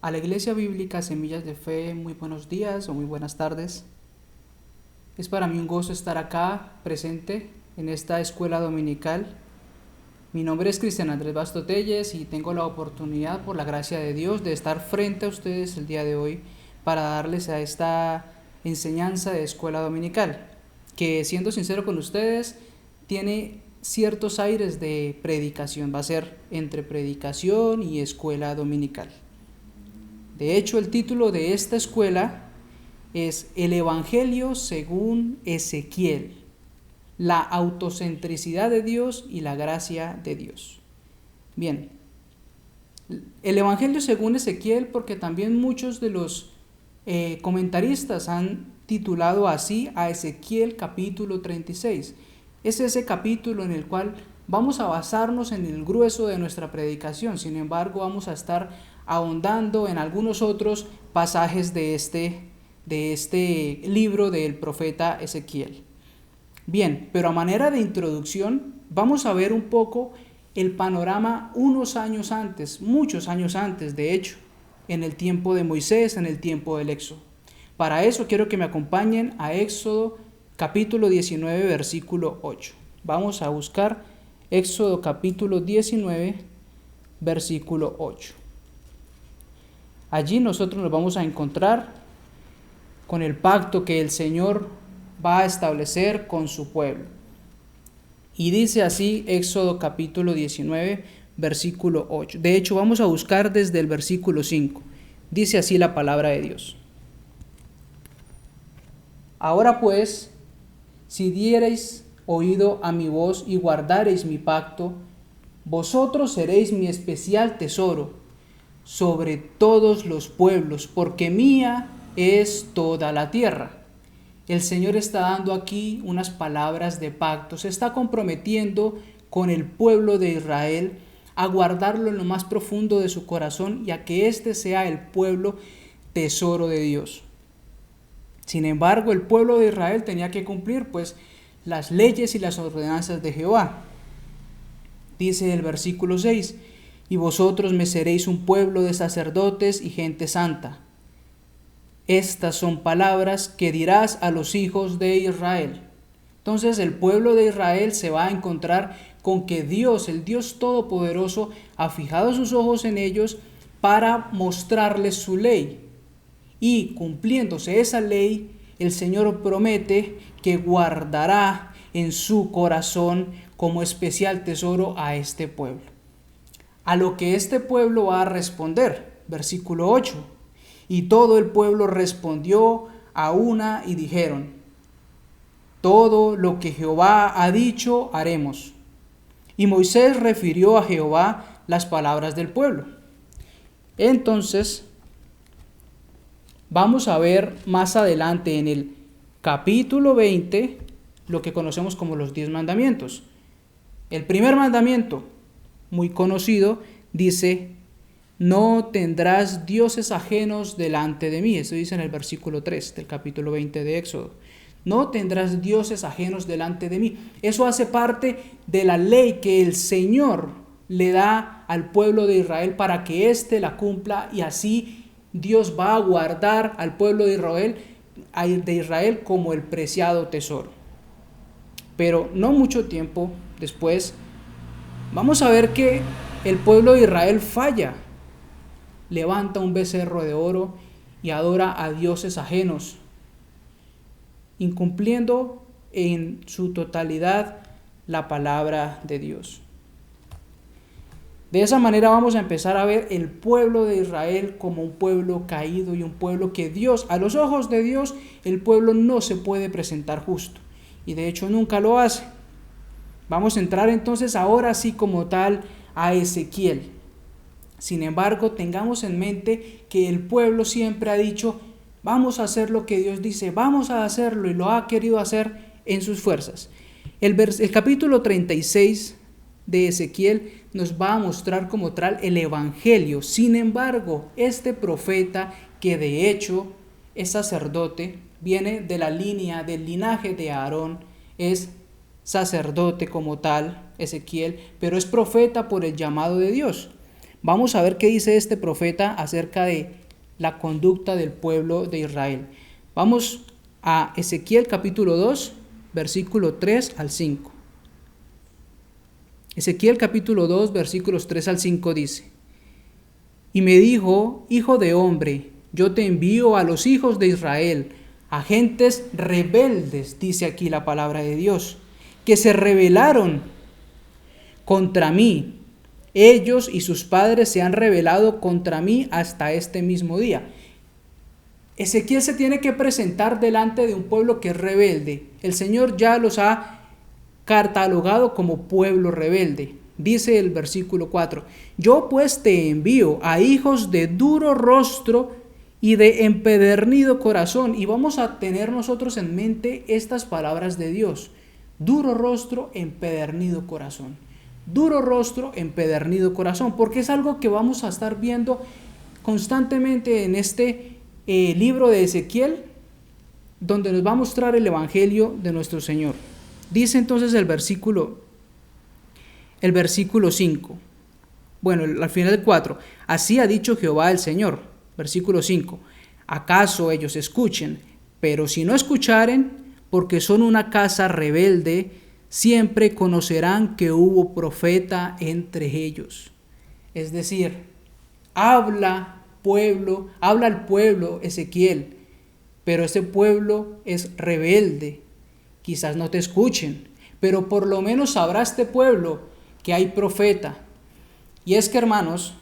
A la Iglesia Bíblica Semillas de Fe, muy buenos días o muy buenas tardes. Es para mí un gozo estar acá presente en esta escuela dominical. Mi nombre es Cristian Andrés Basto Telles y tengo la oportunidad, por la gracia de Dios, de estar frente a ustedes el día de hoy para darles a esta enseñanza de escuela dominical, que, siendo sincero con ustedes, tiene ciertos aires de predicación. Va a ser entre predicación y escuela dominical. De hecho, el título de esta escuela es El Evangelio según Ezequiel, la autocentricidad de Dios y la gracia de Dios. Bien, el Evangelio según Ezequiel, porque también muchos de los comentaristas han titulado así a Ezequiel capítulo 36. Es ese capítulo en el cual vamos a basarnos en el grueso de nuestra predicación. Sin embargo, vamos a estar ahondando en algunos otros pasajes de este libro del profeta Ezequiel. Bien, pero a manera de introducción, vamos a ver un poco el panorama unos años antes, muchos años antes, de hecho, en el tiempo de Moisés, en el tiempo del Éxodo. Para eso quiero que me acompañen a Éxodo capítulo 19, versículo 8. Vamos a buscar Éxodo capítulo 19, versículo 8. Allí nosotros nos vamos a encontrar con el pacto que el Señor va a establecer con su pueblo. Y dice así Éxodo capítulo 19, versículo 8. De hecho, vamos a buscar desde el versículo 5. Dice así la palabra de Dios. Ahora pues, si diereis oído a mi voz y guardareis mi pacto, vosotros seréis mi especial tesoro sobre todos los pueblos, porque mía es toda la tierra. El Señor está dando aquí unas palabras de pacto, se está comprometiendo con el pueblo de Israel a guardarlo en lo más profundo de su corazón y a que éste sea el pueblo tesoro de Dios. Sin embargo, el pueblo de Israel tenía que cumplir pues las leyes y las ordenanzas de Jehová. Dice el versículo 6, y vosotros me seréis un pueblo de sacerdotes y gente santa. Estas son palabras que dirás a los hijos de Israel. Entonces el pueblo de Israel se va a encontrar con que Dios, el Dios Todopoderoso, ha fijado sus ojos en ellos para mostrarles su ley. Y cumpliéndose esa ley, el Señor promete que guardará en su corazón como especial tesoro a este pueblo. A lo que este pueblo va a responder, versículo 8. Y todo el pueblo respondió a una y dijeron, todo lo que Jehová ha dicho haremos. Y Moisés refirió a Jehová las palabras del pueblo. Entonces, vamos a ver más adelante en el capítulo 20 lo que conocemos como los 10 mandamientos. El primer mandamiento, muy conocido, dice, no tendrás dioses ajenos delante de mí. Eso dice en el versículo 3 del capítulo 20 de Éxodo. No tendrás dioses ajenos delante de mí. Eso hace parte de la ley que el Señor le da al pueblo de Israel para que éste la cumpla, y así Dios va a guardar al pueblo de Israel como el preciado tesoro. Pero no mucho tiempo después, vamos a ver que el pueblo de Israel falla. Levanta un becerro de oro y adora a dioses ajenos, incumpliendo en su totalidad la palabra de Dios. De esa manera vamos a empezar a ver el pueblo de Israel como un pueblo caído y un pueblo que Dios, a los ojos de Dios, el pueblo no se puede presentar justo. Y de hecho nunca lo hace. Vamos a entrar entonces ahora sí como tal a Ezequiel. Sin embargo, tengamos en mente que el pueblo siempre ha dicho, vamos a hacer lo que Dios dice, vamos a hacerlo, y lo ha querido hacer en sus fuerzas. El capítulo 36 de Ezequiel nos va a mostrar como tal el Evangelio. Sin embargo, este profeta, que de hecho es sacerdote, viene de la línea, del linaje de Aarón, es sacerdote como tal, Ezequiel, pero es profeta por el llamado de Dios. Vamos a ver qué dice este profeta acerca de la conducta del pueblo de Israel. Vamos a Ezequiel capítulo 2, versículo 3 al 5. Ezequiel capítulo 2, versículos 3 al 5 dice: Y me dijo, hijo de hombre, yo te envío a los hijos de Israel, a gentes rebeldes, dice aquí la palabra de Dios, que se rebelaron contra mí. Ellos y sus padres se han rebelado contra mí hasta este mismo día. Ezequiel se tiene que presentar delante de un pueblo que es rebelde. El Señor ya los ha catalogado como pueblo rebelde. Dice el versículo 4: Yo pues te envío a hijos de duro rostro y de empedernido corazón. Y vamos a tener nosotros en mente estas palabras de Dios: duro rostro, empedernido corazón. Duro rostro, empedernido corazón, porque es algo que vamos a estar viendo constantemente en este libro de Ezequiel, donde nos va a mostrar el evangelio de nuestro Señor. Dice entonces el versículo 5, bueno, al final del 4: Así ha dicho Jehová el Señor. Versículo 5: ¿Acaso ellos escuchen? Pero si no escucharen, porque son una casa rebelde, siempre conocerán que hubo profeta entre ellos. Es decir, habla al pueblo Ezequiel, pero ese pueblo es rebelde. Quizás no te escuchen, pero por lo menos sabrá este pueblo que hay profeta. Y es que, hermanos,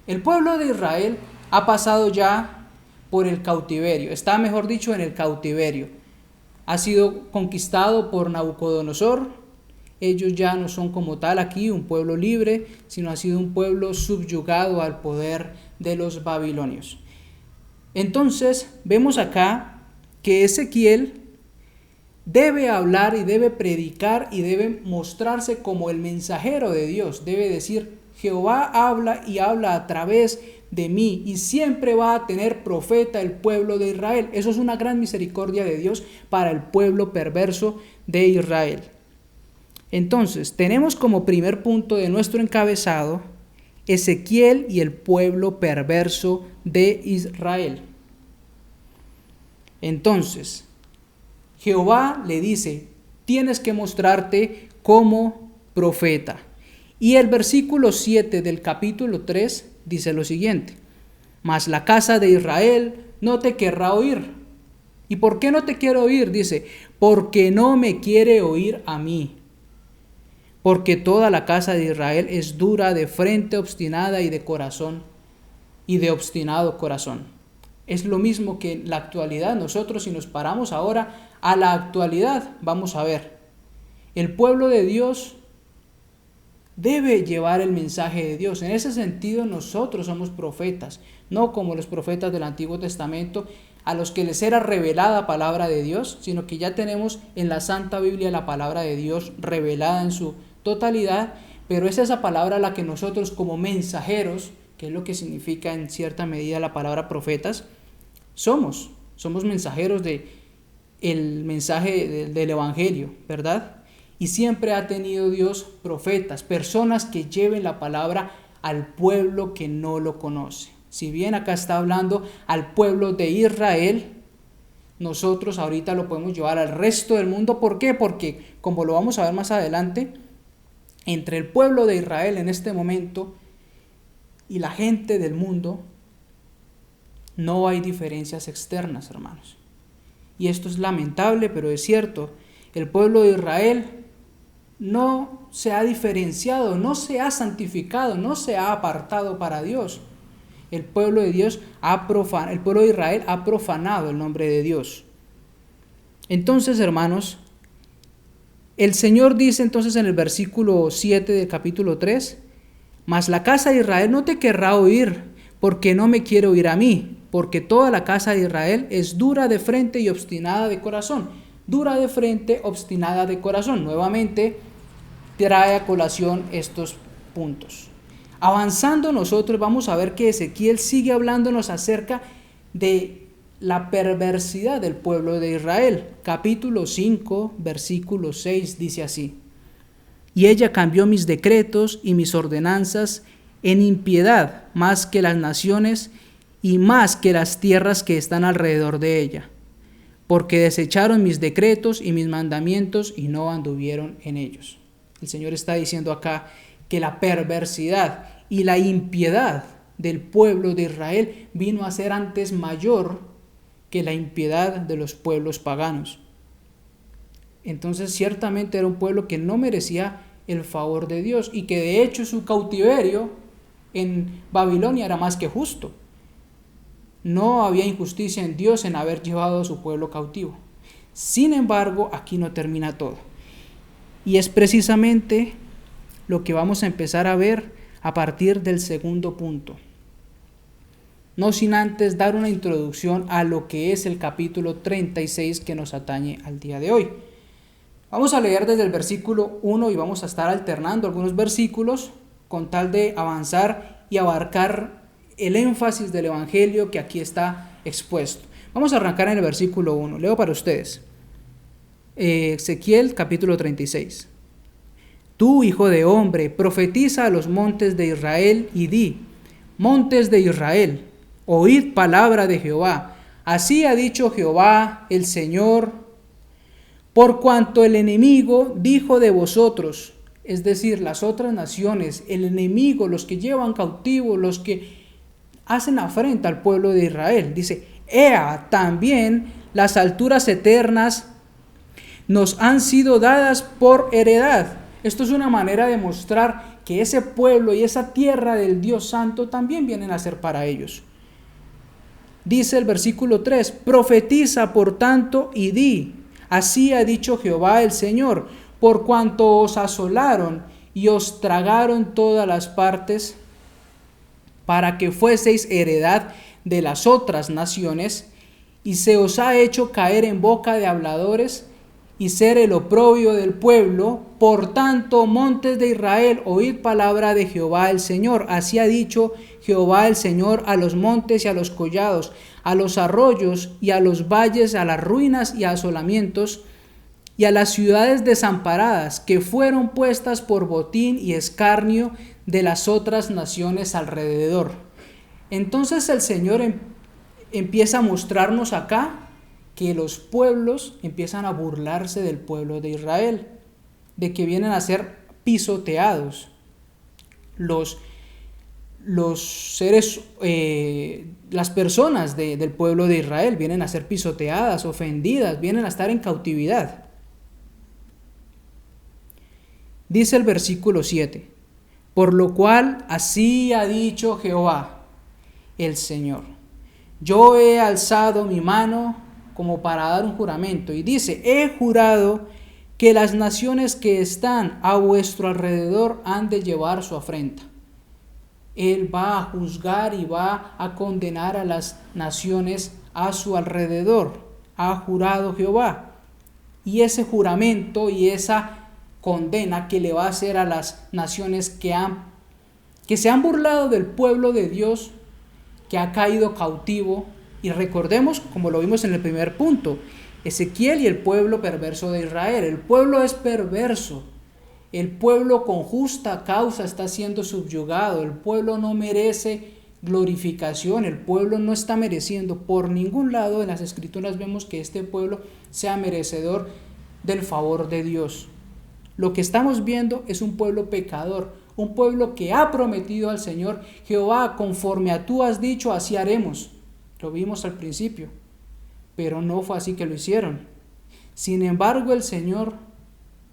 el pueblo de Israel ha pasado ya por el cautiverio, está, mejor dicho, en el cautiverio. Ha sido conquistado por Nabucodonosor. Ellos ya no son como tal aquí un pueblo libre, sino ha sido un pueblo subyugado al poder de los babilonios. Entonces, vemos acá que Ezequiel debe hablar y debe predicar y debe mostrarse como el mensajero de Dios. Debe decir: Jehová habla y habla a través de mí, y siempre va a tener profeta el pueblo de Israel. Eso es una gran misericordia de Dios para el pueblo perverso de Israel. Entonces, tenemos como primer punto de nuestro encabezado Ezequiel y el pueblo perverso de Israel. Entonces, Jehová le dice: tienes que mostrarte como profeta. Y el versículo 7 del capítulo 3 dice lo siguiente: Mas la casa de Israel no te querrá oír. ¿Y por qué no te quiere oír? Dice: porque no me quiere oír a mí. Porque toda la casa de Israel es dura de frente, obstinada y de corazón, y de obstinado corazón. Es lo mismo que en la actualidad. Nosotros, si nos paramos ahora a la actualidad, vamos a ver, el pueblo de Dios debe llevar el mensaje de Dios. En ese sentido, nosotros somos profetas, no como los profetas del Antiguo Testamento, a los que les era revelada palabra de Dios, sino que ya tenemos en la Santa Biblia la palabra de Dios revelada en su totalidad, pero es esa palabra la que nosotros como mensajeros, que es lo que significa en cierta medida la palabra profetas, somos mensajeros del mensaje del Evangelio, ¿verdad? Y siempre ha tenido Dios profetas, personas que lleven la palabra al pueblo que no lo conoce. Si bien acá está hablando al pueblo de Israel, nosotros ahorita lo podemos llevar al resto del mundo. ¿Por qué? Porque, como lo vamos a ver más adelante, entre el pueblo de Israel en este momento y la gente del mundo, no hay diferencias externas, hermanos. Y esto es lamentable, pero es cierto. El pueblo de Israel no se ha diferenciado, no se ha santificado, no se ha apartado para Dios. El pueblo de Dios el pueblo de Israel ha profanado el nombre de Dios. Entonces, hermanos, el Señor dice entonces en el versículo 7 del capítulo 3: Mas la casa de Israel no te querrá oír, porque no me quiere oír a mí, porque toda la casa de Israel es dura de frente y obstinada de corazón. Dura de frente, obstinada de corazón. Nuevamente trae a colación estos puntos. Avanzando nosotros vamos a ver que Ezequiel sigue hablándonos acerca de la perversidad del pueblo de Israel. Capítulo 5, versículo 6 dice así: Y ella cambió mis decretos y mis ordenanzas en impiedad más que las naciones y más que las tierras que están alrededor de ella, porque desecharon mis decretos y mis mandamientos y no anduvieron en ellos. El Señor está diciendo acá que la perversidad y la impiedad del pueblo de Israel vino a ser antes mayor que la impiedad de los pueblos paganos. Entonces ciertamente era un pueblo que no merecía el favor de Dios y que de hecho su cautiverio en Babilonia era más que justo. No había injusticia en Dios en haber llevado a su pueblo cautivo. Sin embargo, aquí no termina todo. Y es precisamente lo que vamos a empezar a ver a partir del segundo punto. No sin antes dar una introducción a lo que es el capítulo 36 que nos atañe al día de hoy. Vamos a leer desde el versículo 1 y vamos a estar alternando algunos versículos con tal de avanzar y abarcar el énfasis del Evangelio que aquí está expuesto. Vamos a arrancar en el versículo 1. Leo para ustedes. Ezequiel capítulo 36. Tú, hijo de hombre, profetiza a los montes de Israel y di: montes de Israel, oíd palabra de Jehová. Así ha dicho Jehová el Señor, por cuanto el enemigo dijo de vosotros, es decir, las otras naciones, el enemigo, los que llevan cautivo, los que hacen afrenta al pueblo de Israel. Dice: ea, también las alturas eternas nos han sido dadas por heredad. Esto es una manera de mostrar que ese pueblo y esa tierra del Dios Santo también vienen a ser para ellos. Dice el versículo 3, profetiza por tanto y di: así ha dicho Jehová el Señor, por cuanto os asolaron y os tragaron todas las partes, para que fueseis heredad de las otras naciones, y se os ha hecho caer en boca de habladores y ser el oprobio del pueblo. Por tanto, montes de Israel, oíd palabra de Jehová el Señor. Así ha dicho Jehová el Señor a los montes y a los collados, a los arroyos y a los valles, a las ruinas y asolamientos, y a las ciudades desamparadas que fueron puestas por botín y escarnio de las otras naciones alrededor. Entonces el Señor empieza a mostrarnos acá que los pueblos empiezan a burlarse del pueblo de Israel, de que vienen a ser pisoteados. Los seres, las personas del pueblo de Israel vienen a ser pisoteadas, ofendidas, vienen a estar en cautividad. Dice el versículo 7, por lo cual así ha dicho Jehová, el Señor, yo he alzado mi mano como para dar un juramento, y dice, he jurado que las naciones que están a vuestro alrededor han de llevar su afrenta. Él va a juzgar y va a condenar a las naciones a su alrededor. Ha jurado Jehová. Y ese juramento y esa condena que le va a hacer a las naciones que se han burlado del pueblo de Dios, que ha caído cautivo. Y recordemos, como lo vimos en el primer punto, Ezequiel y el pueblo perverso de Israel. El pueblo es perverso. El pueblo con justa causa está siendo subyugado. El pueblo no merece glorificación. El pueblo no está mereciendo por ningún lado. En las Escrituras vemos que este pueblo sea merecedor del favor de Dios. Lo que estamos viendo es un pueblo pecador, un pueblo que ha prometido al Señor: Jehová, conforme a tú has dicho, así haremos. Lo vimos al principio, pero no fue así que lo hicieron. Sin embargo, el Señor,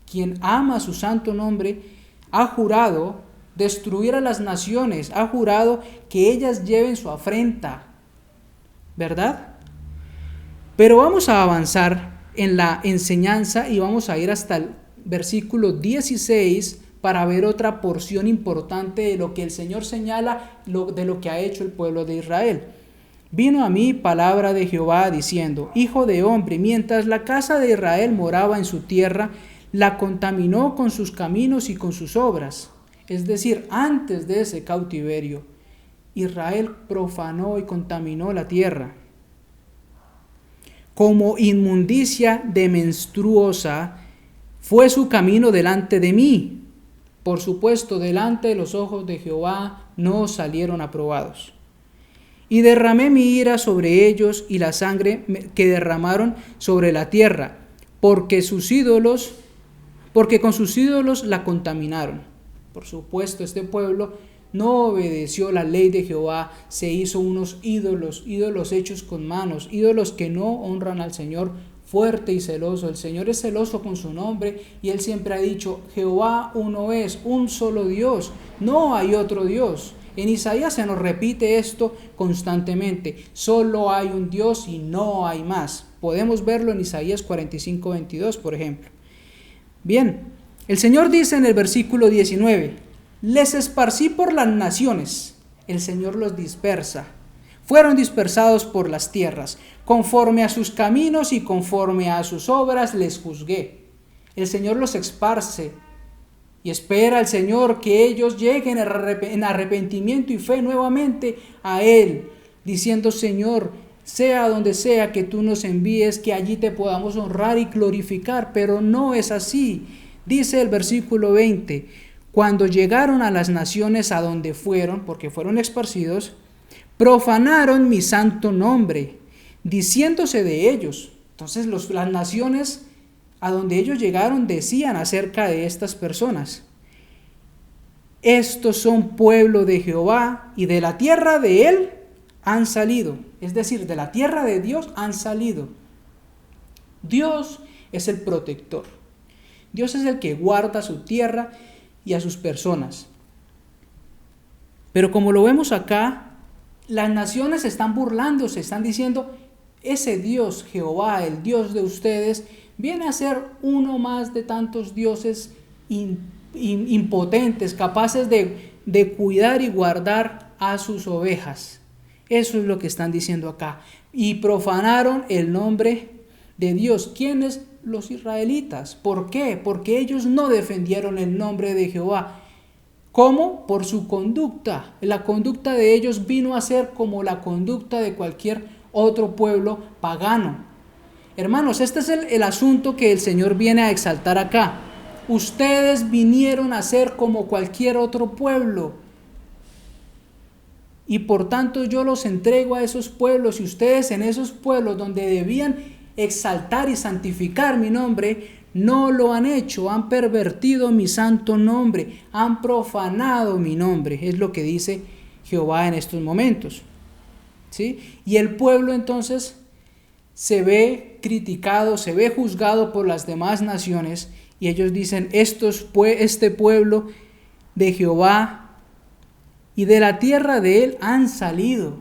quien ama su santo nombre, ha jurado destruir a las naciones, ha jurado que ellas lleven su afrenta, ¿verdad? Pero vamos a avanzar en la enseñanza y vamos a ir hasta el versículo 16 para ver otra porción importante de lo que el Señor señala, de lo que ha hecho el pueblo de Israel. Vino a mí palabra de Jehová diciendo: hijo de hombre, mientras la casa de Israel moraba en su tierra, la contaminó con sus caminos y con sus obras. Es decir, antes de ese cautiverio, Israel profanó y contaminó la tierra. Como inmundicia de menstruosa fue su camino delante de mí. Por supuesto, delante de los ojos de Jehová, no salieron aprobados. Y derramé mi ira sobre ellos y la sangre que derramaron sobre la tierra, porque con sus ídolos la contaminaron. Por supuesto, este pueblo no obedeció la ley de Jehová, se hizo unos ídolos hechos con manos, ídolos que no honran al Señor fuerte y celoso. El Señor es celoso con su nombre y Él siempre ha dicho: Jehová uno es, un solo Dios, no hay otro Dios. En Isaías se nos repite esto constantemente: solo hay un Dios y no hay más. Podemos verlo en Isaías 45:22, por ejemplo. Bien, el Señor dice en el versículo 19: les esparcí por las naciones. El Señor los dispersa. Fueron dispersados por las tierras. Conforme a sus caminos y conforme a sus obras les juzgué. El Señor los esparce. Y espera el Señor que ellos lleguen en arrepentimiento y fe nuevamente a Él, diciendo: Señor, sea donde sea que tú nos envíes, que allí te podamos honrar y glorificar. Pero no es así. Dice el versículo 20: cuando llegaron a las naciones a donde fueron, porque fueron esparcidos, profanaron mi santo nombre, diciéndose de ellos. Entonces las naciones a donde ellos llegaron decían acerca de estas personas: estos son pueblo de Jehová, y de la tierra de él han salido. Es decir, de la tierra de Dios han salido. Dios es el protector. Dios es el que guarda su tierra y a sus personas. Pero como lo vemos acá, las naciones están burlándose, están diciendo: ese Dios, Jehová, el Dios de ustedes, viene a ser uno más de tantos dioses impotentes, capaces de cuidar y guardar a sus ovejas. Eso es lo que están diciendo acá. Y profanaron el nombre de Dios. ¿Quiénes? Los israelitas. ¿Por qué? Porque ellos no defendieron el nombre de Jehová. ¿Cómo? Por su conducta. La conducta de ellos vino a ser como la conducta de cualquier otro pueblo pagano. Hermanos, este es el asunto que el Señor viene a exaltar acá. Ustedes vinieron a ser como cualquier otro pueblo, y por tanto yo los entrego a esos pueblos, y ustedes en esos pueblos donde debían exaltar y santificar mi nombre, no lo han hecho, han pervertido mi santo nombre, han profanado mi nombre. Es lo que dice Jehová en estos momentos, ¿sí? Y el pueblo entonces se ve criticado, se ve juzgado por las demás naciones, y ellos dicen: este pueblo de Jehová y de la tierra de él han salido.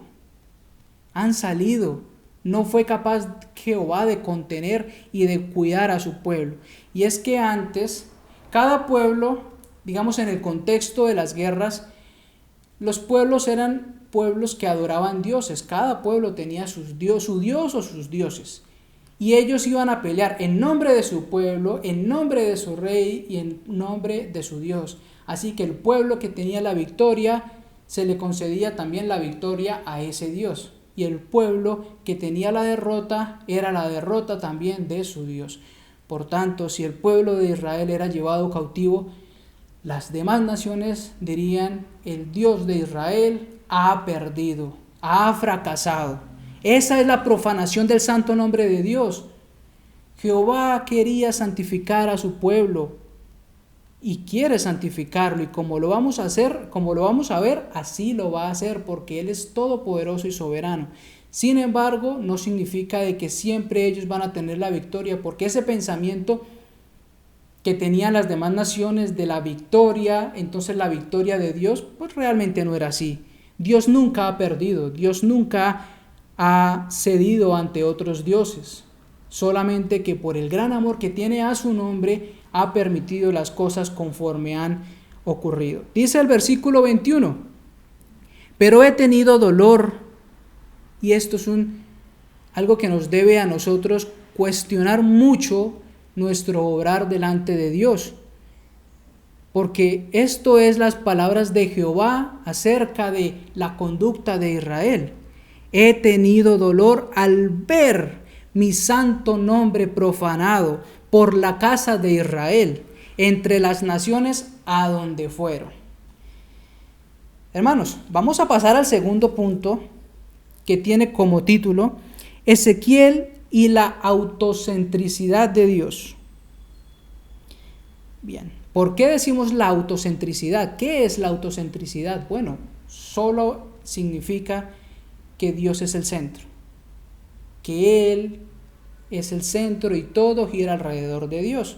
No fue capaz Jehová de contener y de cuidar a su pueblo. Y es que antes, cada pueblo, digamos en el contexto de las guerras, los pueblos eran pueblos que adoraban dioses. Cada pueblo tenía su dios o sus dioses. Y ellos iban a pelear en nombre de su pueblo, en nombre de su rey y en nombre de su Dios. Así que el pueblo que tenía la victoria, se le concedía también la victoria a ese Dios. Y el pueblo que tenía la derrota, era la derrota también de su Dios. Por tanto, si el pueblo de Israel era llevado cautivo, las demás naciones dirían: el Dios de Israel ha perdido, ha fracasado. Esa es la profanación del santo nombre de Dios. Jehová quería santificar a su pueblo y quiere santificarlo, y como lo vamos a ver, así lo va a hacer, porque Él es todopoderoso y soberano. Sin embargo, no significa de que siempre ellos van a tener la victoria, porque ese pensamiento que tenían las demás naciones de la victoria, entonces la victoria de Dios, pues realmente no era así. Dios nunca ha perdido, Dios nunca ha cedido ante otros dioses, solamente que por el gran amor que tiene a su nombre ha permitido las cosas conforme han ocurrido. Dice el versículo 21: pero he tenido dolor, y esto es algo que nos debe a nosotros cuestionar mucho nuestro obrar delante de Dios, porque esto es las palabras de Jehová acerca de la conducta de Israel. He tenido dolor al ver mi santo nombre profanado por la casa de Israel, entre las naciones a donde fueron. Hermanos, vamos a pasar al segundo punto que tiene como título Ezequiel y la autocentricidad de Dios. Bien, ¿por qué decimos la autocentricidad? ¿Qué es la autocentricidad? Bueno, solo significa que Dios es el centro, que Él es el centro y todo gira alrededor de Dios.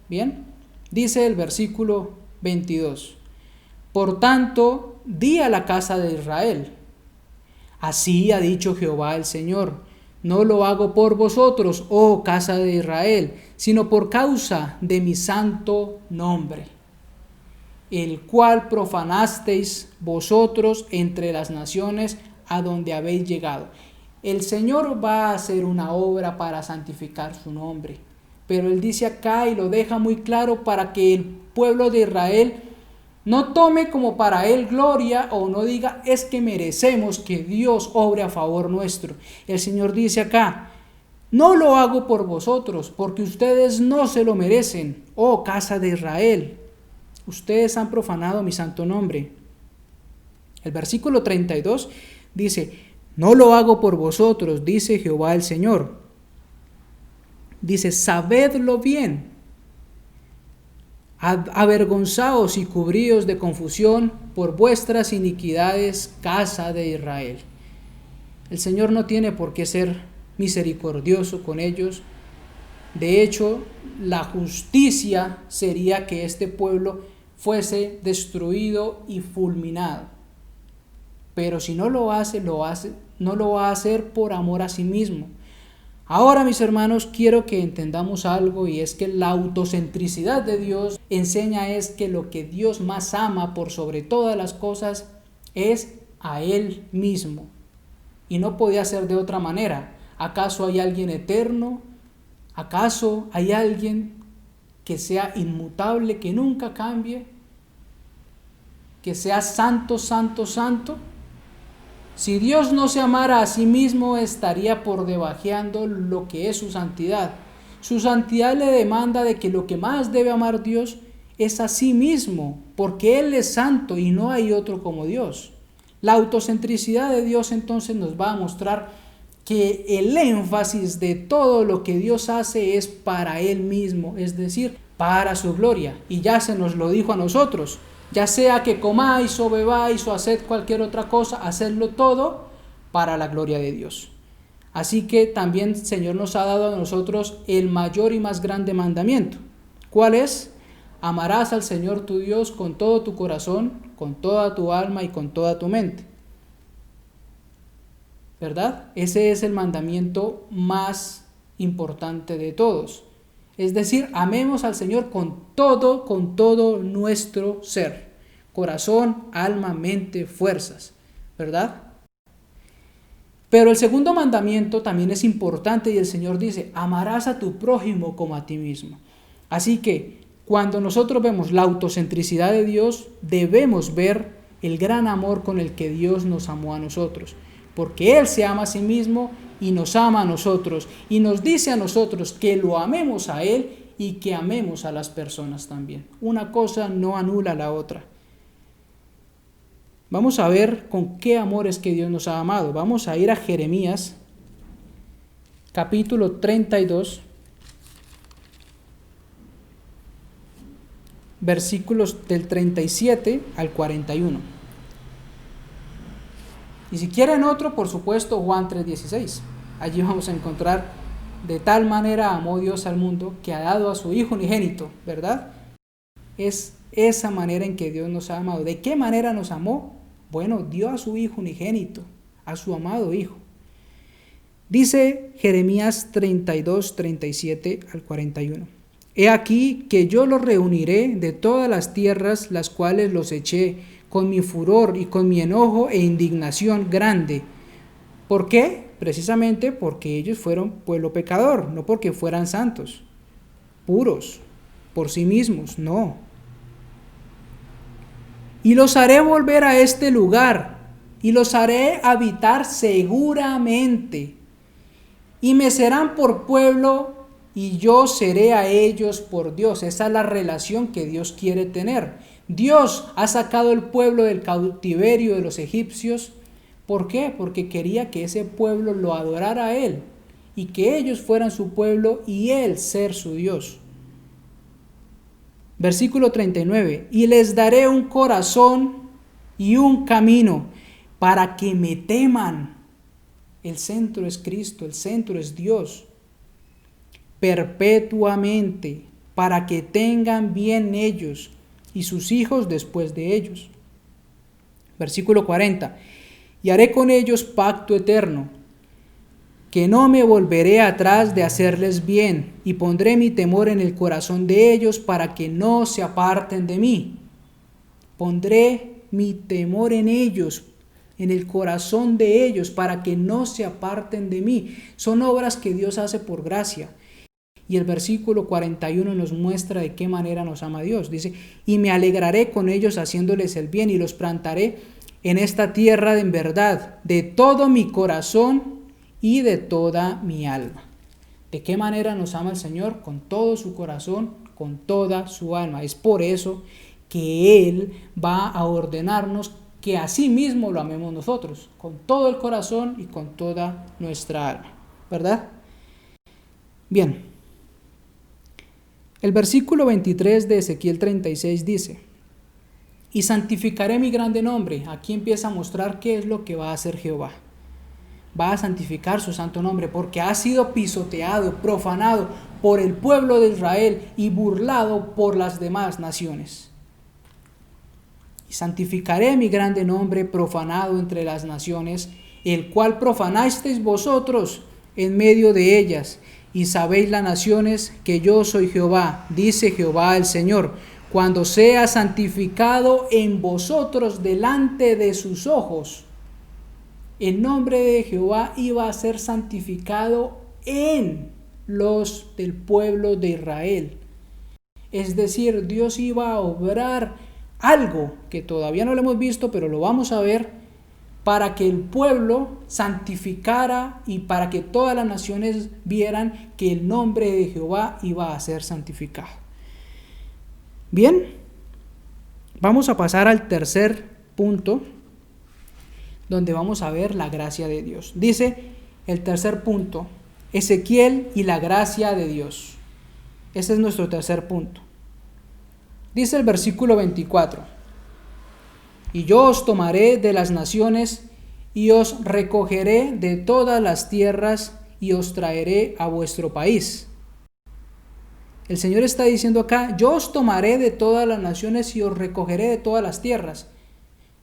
Bien, dice el versículo 22, por tanto, di a la casa de Israel, así ha dicho Jehová el Señor, no lo hago por vosotros, oh casa de Israel, sino por causa de mi santo nombre, el cual profanasteis vosotros entre las naciones a donde habéis llegado. El Señor va a hacer una obra para santificar su nombre, pero Él dice acá y lo deja muy claro para que el pueblo de Israel no tome como para Él gloria o no diga es que merecemos que Dios obre a favor nuestro. El Señor dice acá, no lo hago por vosotros, porque ustedes no se lo merecen, oh casa de Israel. Ustedes han profanado mi santo nombre. El versículo 32 dice, no lo hago por vosotros, dice Jehová el Señor. Dice, sabedlo bien. Avergonzaos y cubríos de confusión por vuestras iniquidades, casa de Israel. El Señor no tiene por qué ser misericordioso con ellos. De hecho, la justicia sería que este pueblo fuese destruido y fulminado. Pero si no lo hace, no lo va a hacer por amor a sí mismo. Ahora, mis hermanos, quiero que entendamos algo, y es que la autocentricidad de Dios enseña es que lo que Dios más ama por sobre todas las cosas es a Él mismo. Y no podía ser de otra manera. ¿Acaso hay alguien eterno? ¿Acaso hay alguien que sea inmutable, que nunca cambie? ¿Que sea santo, santo, santo? Si Dios no se amara a sí mismo, estaría por debajeando lo que es su santidad. Su santidad le demanda de que lo que más debe amar Dios es a sí mismo, porque Él es santo y no hay otro como Dios. La autocentricidad de Dios entonces nos va a mostrar que el énfasis de todo lo que Dios hace es para Él mismo, es decir, para su gloria. Y ya se nos lo dijo a nosotros. Ya sea que comáis o bebáis o haced cualquier otra cosa, hacedlo todo para la gloria de Dios. Así que también el Señor nos ha dado a nosotros el mayor y más grande mandamiento. ¿Cuál es? Amarás al Señor tu Dios con todo tu corazón, con toda tu alma y con toda tu mente. ¿Verdad? Ese es el mandamiento más importante de todos. Es decir, amemos al Señor con todo nuestro ser, corazón, alma, mente, fuerzas, ¿verdad? Pero el segundo mandamiento también es importante y el Señor dice, amarás a tu prójimo como a ti mismo. Así que cuando nosotros vemos la autocentricidad de Dios, debemos ver el gran amor con el que Dios nos amó a nosotros, porque Él se ama a sí mismo y nos ama a nosotros y nos dice a nosotros que lo amemos a Él y que amemos a las personas también. Una cosa no anula la otra. Vamos a ver con qué amor es que Dios nos ha amado. Vamos a ir a Jeremías, capítulo 32, versículos del 37 al 41. Y si quieren otro, por supuesto, Juan 3:16. Allí vamos a encontrar, de tal manera amó Dios al mundo que ha dado a su Hijo unigénito, ¿verdad? Es esa manera en que Dios nos ha amado. ¿De qué manera nos amó? Bueno, dio a su Hijo unigénito, a su amado Hijo. Dice Jeremías 32, 37 al 41. He aquí que yo los reuniré de todas las tierras, las cuales los eché con mi furor y con mi enojo e indignación grande. ¿Por qué? Precisamente porque ellos fueron pueblo pecador, no porque fueran santos, puros, por sí mismos, no. Y los haré volver a este lugar, y los haré habitar seguramente, y me serán por pueblo, y yo seré a ellos por Dios. Esa es la relación que Dios quiere tener. Dios ha sacado el pueblo del cautiverio de los egipcios. ¿Por qué? Porque quería que ese pueblo lo adorara a Él y que ellos fueran su pueblo y Él ser su Dios. Versículo 39, y les daré un corazón y un camino para que me teman. El centro es Cristo, el centro es Dios. Perpetuamente, para que tengan bien ellos y sus hijos después de ellos. Versículo 40, y haré con ellos pacto eterno, que no me volveré atrás de hacerles bien, y pondré mi temor en el corazón de ellos para que no se aparten de mí. Pondré mi temor en ellos, en el corazón de ellos, para que no se aparten de mí. Son obras que Dios hace por gracia. Y el versículo 41 nos muestra de qué manera nos ama Dios. Dice, y me alegraré con ellos haciéndoles el bien, y los plantaré en esta tierra en verdad, de todo mi corazón y de toda mi alma. ¿De qué manera nos ama el Señor? Con todo su corazón, con toda su alma. Es por eso que Él va a ordenarnos que así mismo lo amemos nosotros, con todo el corazón y con toda nuestra alma. ¿Verdad? Bien. El versículo 23 de Ezequiel 36 dice, y santificaré mi grande nombre. Aquí empieza a mostrar qué es lo que va a hacer Jehová. Va a santificar su santo nombre porque ha sido pisoteado, profanado por el pueblo de Israel y burlado por las demás naciones. Y santificaré mi grande nombre profanado entre las naciones, el cual profanasteis vosotros en medio de ellas. Y sabéis las naciones que yo soy Jehová, dice Jehová el Señor, cuando sea santificado en vosotros delante de sus ojos. El nombre de Jehová iba a ser santificado en los del pueblo de Israel. Es decir, Dios iba a obrar algo que todavía no lo hemos visto, pero lo vamos a ver, para que el pueblo santificara y para que todas las naciones vieran que el nombre de Jehová iba a ser santificado. Bien, vamos a pasar al tercer punto, donde vamos a ver la gracia de Dios. Dice el tercer punto, Ezequiel y la gracia de Dios. Ese es nuestro tercer punto. Dice el versículo 24, y yo os tomaré de las naciones y os recogeré de todas las tierras y os traeré a vuestro país. El Señor está diciendo acá, yo os tomaré de todas las naciones y os recogeré de todas las tierras.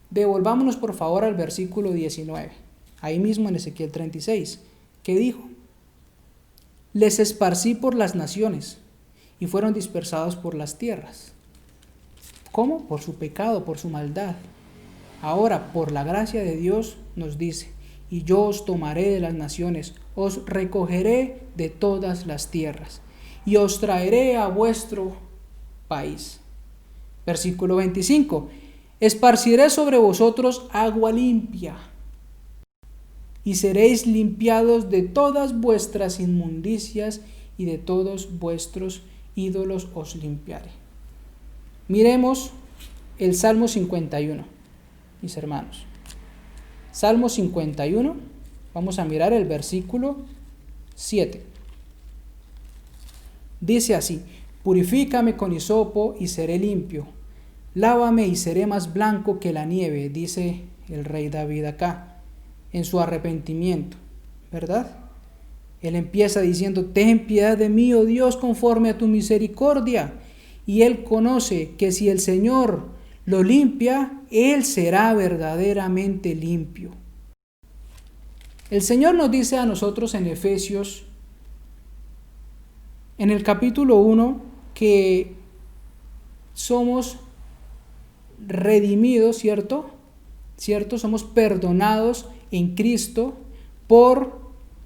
Devolvámonos por favor al versículo 19, ahí mismo en Ezequiel 36, que dijo, les esparcí por las naciones y fueron dispersados por las tierras. ¿Cómo? Por su pecado, por su maldad. Ahora, por la gracia de Dios, nos dice, y yo os tomaré de las naciones, os recogeré de todas las tierras, y os traeré a vuestro país. Versículo 25, esparciré sobre vosotros agua limpia, y seréis limpiados de todas vuestras inmundicias, y de todos vuestros ídolos os limpiaré. Miremos el Salmo 51, mis hermanos. Salmo 51, vamos a mirar el versículo 7. Dice así, purifícame con hisopo y seré limpio, lávame y seré más blanco que la nieve, dice el rey David acá, en su arrepentimiento, ¿verdad? Él empieza diciendo, ten piedad de mí, oh Dios, conforme a tu misericordia. Y él conoce que si el Señor lo limpia, él será verdaderamente limpio. El Señor nos dice a nosotros en Efesios, en el capítulo 1, que somos redimidos, ¿cierto? Somos perdonados en Cristo por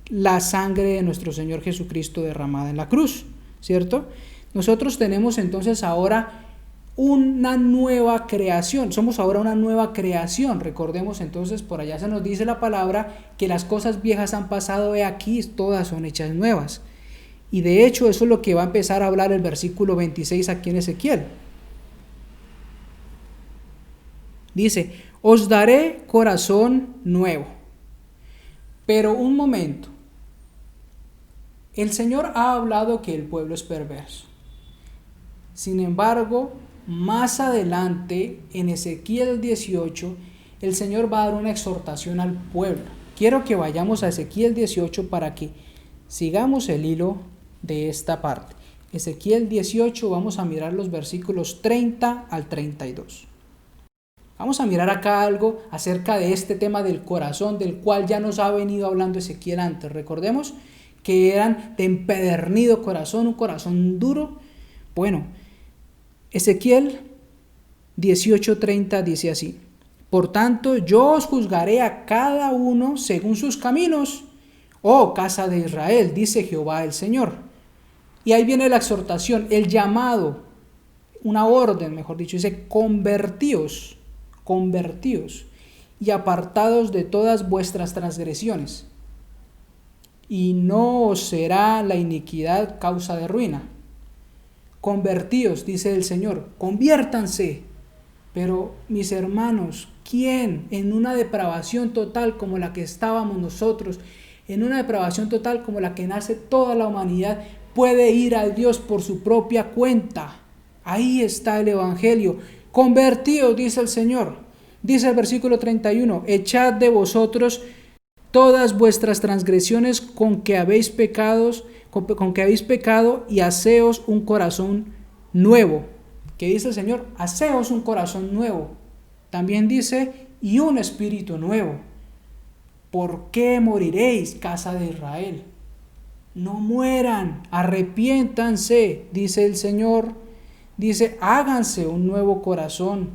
la sangre de nuestro Señor Jesucristo derramada en la cruz, ¿cierto? Nosotros tenemos entonces ahora una nueva creación, somos ahora una nueva creación. Recordemos entonces, por allá se nos dice la palabra que las cosas viejas han pasado, he aquí, todas son hechas nuevas. Y de hecho eso es lo que va a empezar a hablar el versículo 26 aquí en Ezequiel. Dice, os daré corazón nuevo. Pero un momento, el Señor ha hablado que el pueblo es perverso. Sin embargo, más adelante, en Ezequiel 18, el Señor va a dar una exhortación al pueblo. Quiero que vayamos a Ezequiel 18 para que sigamos el hilo de esta parte. Ezequiel 18, vamos a mirar los versículos 30 al 32. Vamos a mirar acá algo acerca de este tema del corazón, del cual ya nos ha venido hablando Ezequiel antes. Recordemos que eran de empedernido corazón, un corazón duro. Bueno, Ezequiel 18:30 dice así: por tanto, yo os juzgaré a cada uno según sus caminos, oh casa de Israel, dice Jehová el Señor. Y ahí viene la exhortación, el llamado, una orden, mejor dicho, dice: convertíos y apartados de todas vuestras transgresiones, y no os será la iniquidad causa de ruina. Convertíos, dice el Señor, conviértanse. Pero mis hermanos, ¿quién en una depravación total como la que estábamos nosotros, en una depravación total como la que nace toda la humanidad, puede ir a Dios por su propia cuenta? Ahí está el Evangelio. Convertíos, dice el Señor. Dice el versículo 31, echad de vosotros todas vuestras transgresiones con que habéis pecado y haceos un corazón nuevo. ¿Qué dice el Señor? Haceos un corazón nuevo. También dice, y un espíritu nuevo. ¿Por qué moriréis, casa de Israel? No mueran, arrepiéntanse, dice el Señor. Dice, háganse un nuevo corazón,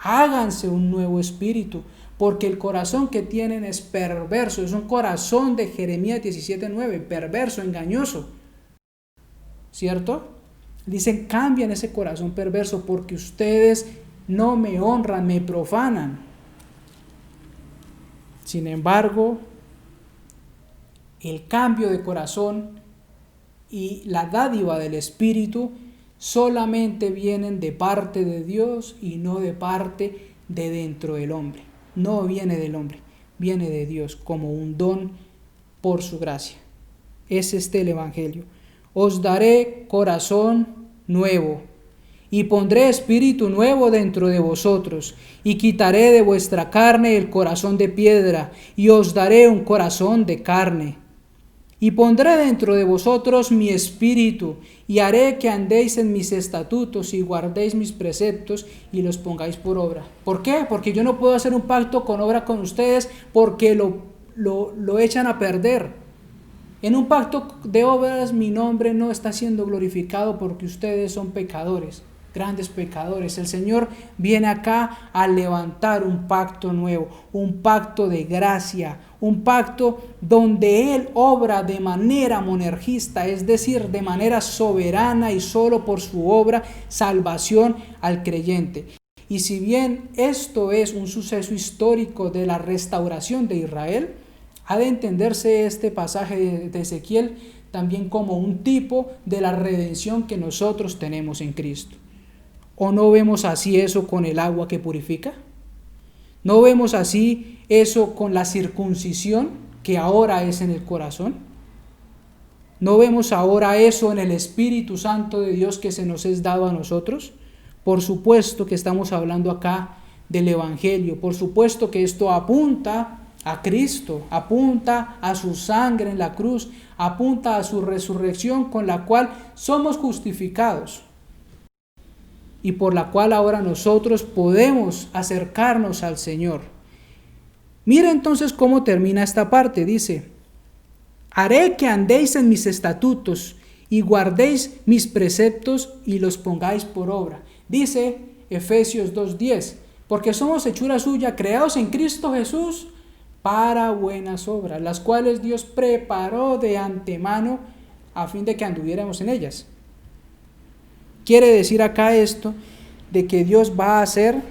háganse un nuevo espíritu, porque el corazón que tienen es perverso, es un corazón de Jeremías 17:9, perverso, engañoso. ¿Cierto? Dicen, cambian ese corazón perverso porque ustedes no me honran, me profanan. Sin embargo, el cambio de corazón y la dádiva del Espíritu solamente vienen de parte de Dios y no de parte de dentro del hombre. No viene del hombre, viene de Dios como un don por su gracia. Es este el Evangelio. Os daré corazón nuevo, y pondré espíritu nuevo dentro de vosotros, y quitaré de vuestra carne el corazón de piedra, y os daré un corazón de carne. Y pondré dentro de vosotros mi espíritu, y haré que andéis en mis estatutos, y guardéis mis preceptos, y los pongáis por obra. ¿Por qué? Porque yo no puedo hacer un pacto con obra con ustedes, porque lo echan a perder. En un pacto de obras mi nombre no está siendo glorificado porque ustedes son pecadores, grandes pecadores. El Señor viene acá a levantar un pacto nuevo, un pacto de gracia, un pacto donde Él obra de manera monergista, es decir, de manera soberana y solo por su obra, salvación al creyente. Y si bien esto es un suceso histórico de la restauración de Israel, ha de entenderse este pasaje de Ezequiel también como un tipo de la redención que nosotros tenemos en Cristo. ¿O no vemos así eso con el agua que purifica? ¿No vemos así eso con la circuncisión que ahora es en el corazón? ¿No vemos ahora eso en el Espíritu Santo de Dios que se nos es dado a nosotros? Por supuesto que estamos hablando acá del Evangelio, por supuesto que esto apunta a Cristo, apunta a su sangre en la cruz, apunta a su resurrección con la cual somos justificados y por la cual ahora nosotros podemos acercarnos al Señor. Mira entonces cómo termina esta parte, dice, haré que andéis en mis estatutos y guardéis mis preceptos y los pongáis por obra. Dice Efesios 2:10, porque somos hechura suya, creados en Cristo Jesús, para buenas obras, las cuales Dios preparó de antemano a fin de que anduviéramos en ellas. Quiere decir acá esto de que Dios va a hacer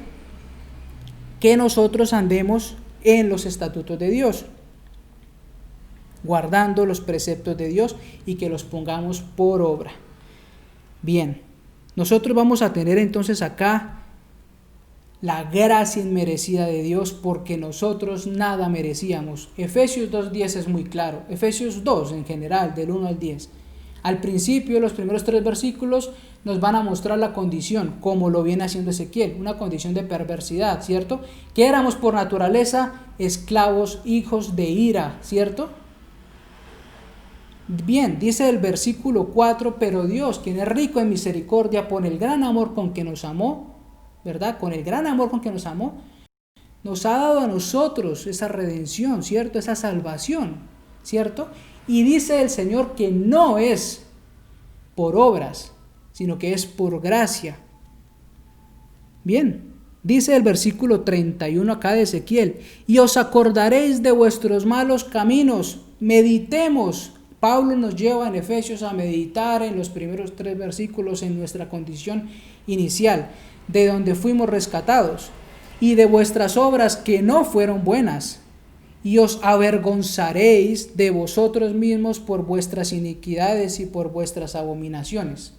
que nosotros andemos en los estatutos de Dios, guardando los preceptos de Dios y que los pongamos por obra. Bien, nosotros vamos a tener entonces acá la gracia inmerecida de Dios, porque nosotros nada merecíamos. Efesios 2:10 es muy claro. Efesios 2 en general, del 1 al 10. Al principio, los primeros 3 versículos nos van a mostrar la condición, como lo viene haciendo Ezequiel, una condición de perversidad, ¿cierto? Que éramos por naturaleza esclavos, hijos de ira, ¿cierto? Bien, dice el versículo 4, pero Dios, quien es rico en misericordia, por el gran amor con que nos amó, ¿verdad? Con el gran amor con que nos amó, nos ha dado a nosotros esa redención, ¿cierto? Esa salvación, ¿cierto? Y dice el Señor que no es por obras, sino que es por gracia. Bien, dice el versículo 31 acá de Ezequiel, y os acordaréis de vuestros malos caminos, meditemos. Pablo nos lleva en Efesios a meditar en los primeros 3 versículos en nuestra condición inicial, de donde fuimos rescatados, y de vuestras obras que no fueron buenas, y os avergonzaréis de vosotros mismos por vuestras iniquidades y por vuestras abominaciones.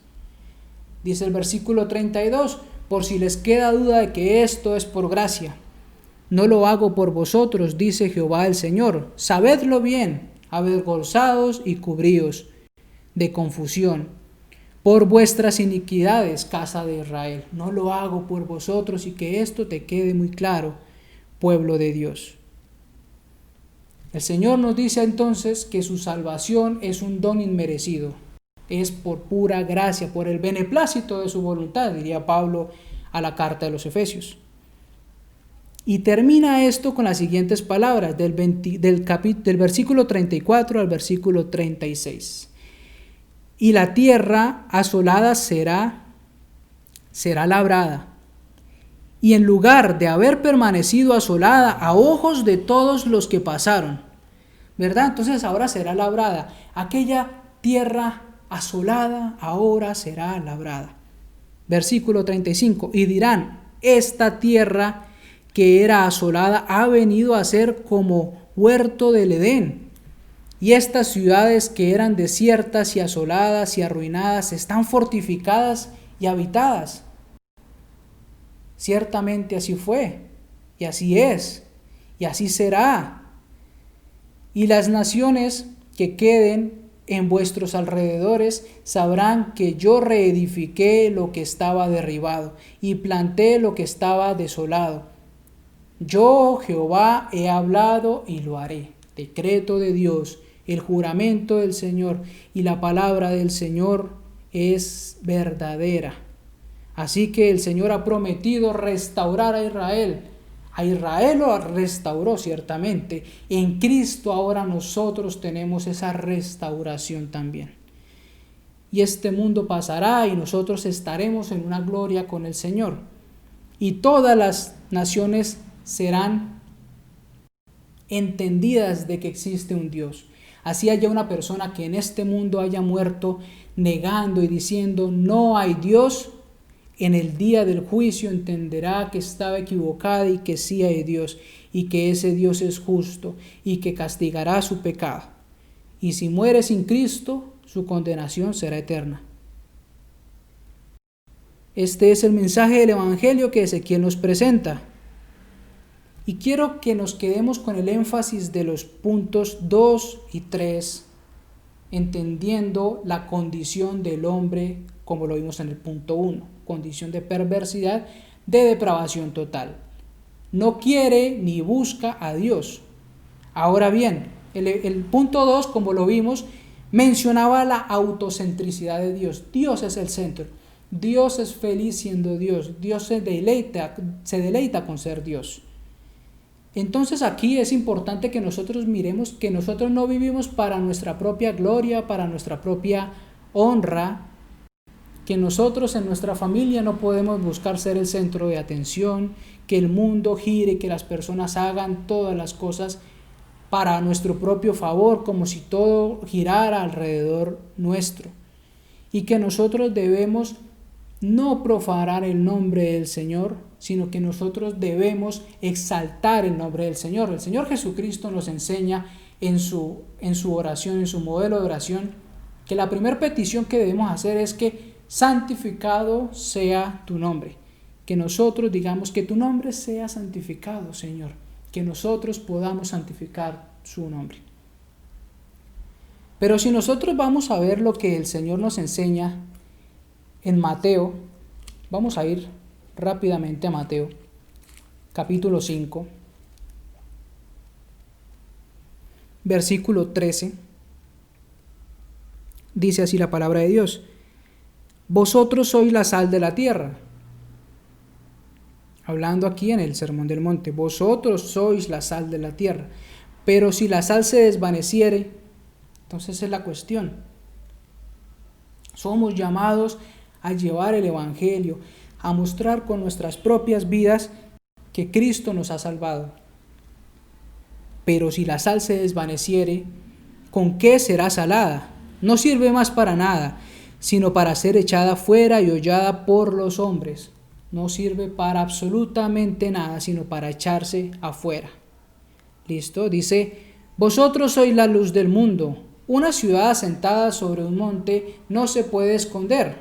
Dice el versículo 32, por si les queda duda de que esto es por gracia. No lo hago por vosotros, dice Jehová el Señor. Sabedlo bien, avergonzados y cubríos de confusión por vuestras iniquidades, casa de Israel. No lo hago por vosotros, y que esto te quede muy claro, pueblo de Dios. El Señor nos dice entonces que su salvación es un don inmerecido, es por pura gracia, por el beneplácito de su voluntad, diría Pablo a la carta de los Efesios. Y termina esto con las siguientes palabras, del versículo 34 al versículo 36. Y la tierra asolada será labrada, y en lugar de haber permanecido asolada a ojos de todos los que pasaron, ¿verdad? Entonces ahora será labrada. Aquella tierra asolada ahora será labrada. Versículo 35. Y dirán, esta tierra que era asolada ha venido a ser como huerto del Edén. Y estas ciudades que eran desiertas y asoladas y arruinadas están fortificadas y habitadas. Ciertamente así fue, y así es, y así será. Y las naciones que queden en vuestros alrededores sabrán que yo reedifiqué lo que estaba derribado y planté lo que estaba desolado. Yo, Jehová, he hablado y lo haré. Decreto de Dios, el juramento del Señor, y la palabra del Señor es verdadera. Así que el Señor ha prometido restaurar a Israel. A Israel lo restauró ciertamente. En Cristo ahora nosotros tenemos esa restauración también. Y este mundo pasará y nosotros estaremos en una gloria con el Señor. Y todas las naciones serán entendidas de que existe un Dios. Así haya una persona que en este mundo haya muerto negando y diciendo no hay Dios, en el día del juicio entenderá que estaba equivocada y que sí hay Dios, y que ese Dios es justo y que castigará su pecado. Y si muere sin Cristo, su condenación será eterna. Este es el mensaje del Evangelio que Ezequiel nos presenta. Y quiero que nos quedemos con el énfasis de los puntos 2 y 3, entendiendo la condición del hombre como lo vimos en el punto 1. Condición de perversidad, de depravación total. No quiere ni busca a Dios. Ahora bien, el punto 2, como lo vimos, mencionaba la autocentricidad de Dios. Dios es el centro. Dios es feliz siendo Dios. Dios se deleita con ser Dios. Entonces aquí es importante que nosotros miremos que nosotros no vivimos para nuestra propia gloria, para nuestra propia honra, que nosotros en nuestra familia no podemos buscar ser el centro de atención, que el mundo gire, que las personas hagan todas las cosas para nuestro propio favor, como si todo girara alrededor nuestro. Y que nosotros debemos no profanar el nombre del Señor, sino que nosotros debemos exaltar el nombre del Señor. El Señor Jesucristo nos enseña en su oración, en su modelo de oración, que la primera petición que debemos hacer es que santificado sea tu nombre. que nosotros digamos que tu nombre sea santificado, Señor, que nosotros podamos santificar su nombre. Pero si nosotros vamos a ver lo que el Señor nos enseña en Mateo, vamos a ir rápidamente a Mateo, capítulo 5, versículo 13, dice así la palabra de Dios: vosotros sois la sal de la tierra. Hablando aquí en el Sermón del Monte, vosotros sois la sal de la tierra, pero si la sal se desvaneciere, entonces es la cuestión. Somos llamados a llevar el Evangelio, a mostrar con nuestras propias vidas que Cristo nos ha salvado. Pero si la sal se desvaneciere, ¿con qué será salada? No sirve más para nada, sino para ser echada fuera y hollada por los hombres. No sirve para absolutamente nada, sino para echarse afuera. ¿Listo? Dice, vosotros sois la luz del mundo. Una ciudad asentada sobre un monte no se puede esconder,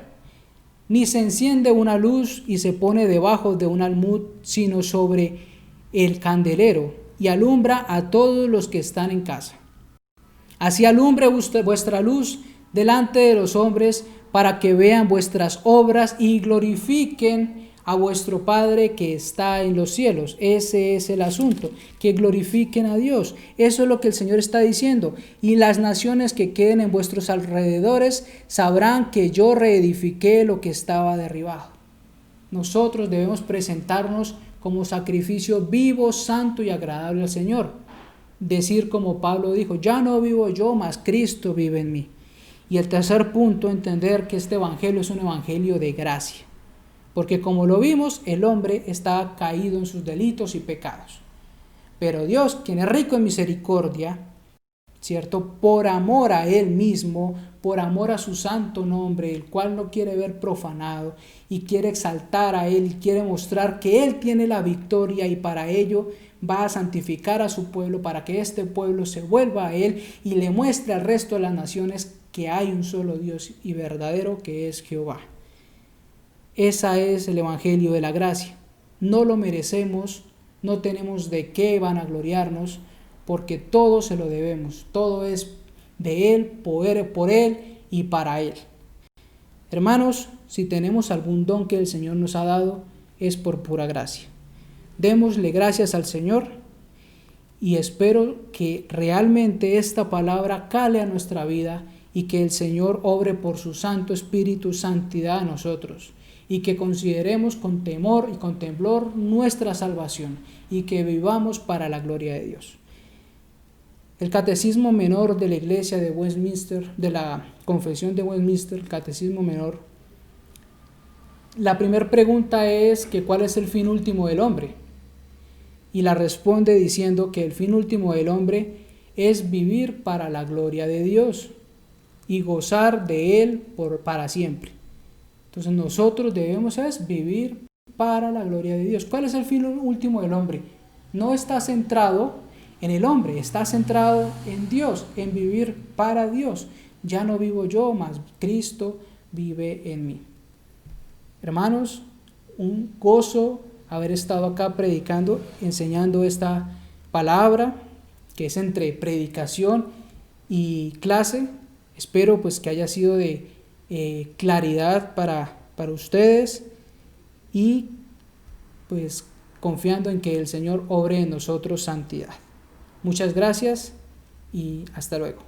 ni se enciende una luz y se pone debajo de un almud, sino sobre el candelero, y alumbra a todos los que están en casa. Así alumbre vuestra luz delante de los hombres, para que vean vuestras obras y glorifiquen a vuestro Padre que está en los cielos. Ese es el asunto, que glorifiquen a Dios. Eso es lo que el Señor está diciendo. Y las naciones que queden en vuestros alrededores sabrán que yo reedifiqué lo que estaba derribado. Nosotros debemos presentarnos como sacrificio vivo, santo y agradable al Señor. Decir como Pablo dijo, ya no vivo yo, mas Cristo vive en mí. Y el tercer punto, entender que este evangelio es un evangelio de gracia. Porque como lo vimos, el hombre está caído en sus delitos y pecados. Pero Dios, quien es rico en misericordia, ¿cierto? Por amor a Él mismo, por amor a su santo nombre, el cual no quiere ver profanado y quiere exaltar a Él, quiere mostrar que Él tiene la victoria y para ello va a santificar a su pueblo para que este pueblo se vuelva a Él y le muestre al resto de las naciones que hay un solo Dios y verdadero, que es Jehová. Ese es el evangelio de la gracia. No lo merecemos, no tenemos de qué vanagloriarnos, porque todo se lo debemos. Todo es de Él, por Él y para Él. Hermanos, si tenemos algún don que el Señor nos ha dado, es por pura gracia. Démosle gracias al Señor y espero que realmente esta palabra cale a nuestra vida y que el Señor obre por su Santo Espíritu santidad a nosotros. Y que consideremos con temor y con temblor nuestra salvación y que vivamos para la gloria de Dios. El Catecismo Menor de la Iglesia de Westminster, de la Confesión de Westminster, el Catecismo Menor, la primera pregunta es que ¿cuál es el fin último del hombre? Y la responde diciendo que el fin último del hombre es vivir para la gloria de Dios y gozar de Él para siempre. Entonces nosotros debemos vivir para la gloria de Dios. ¿Cuál es el fin último del hombre? No está centrado en el hombre, está centrado en Dios, en vivir para Dios. Ya no vivo yo, mas Cristo vive en mí. Hermanos, un gozo haber estado acá predicando, enseñando esta palabra, que es entre predicación y clase. Espero pues que haya sido de claridad para ustedes y pues confiando en que el Señor obre en nosotros santidad. Muchas gracias y hasta luego.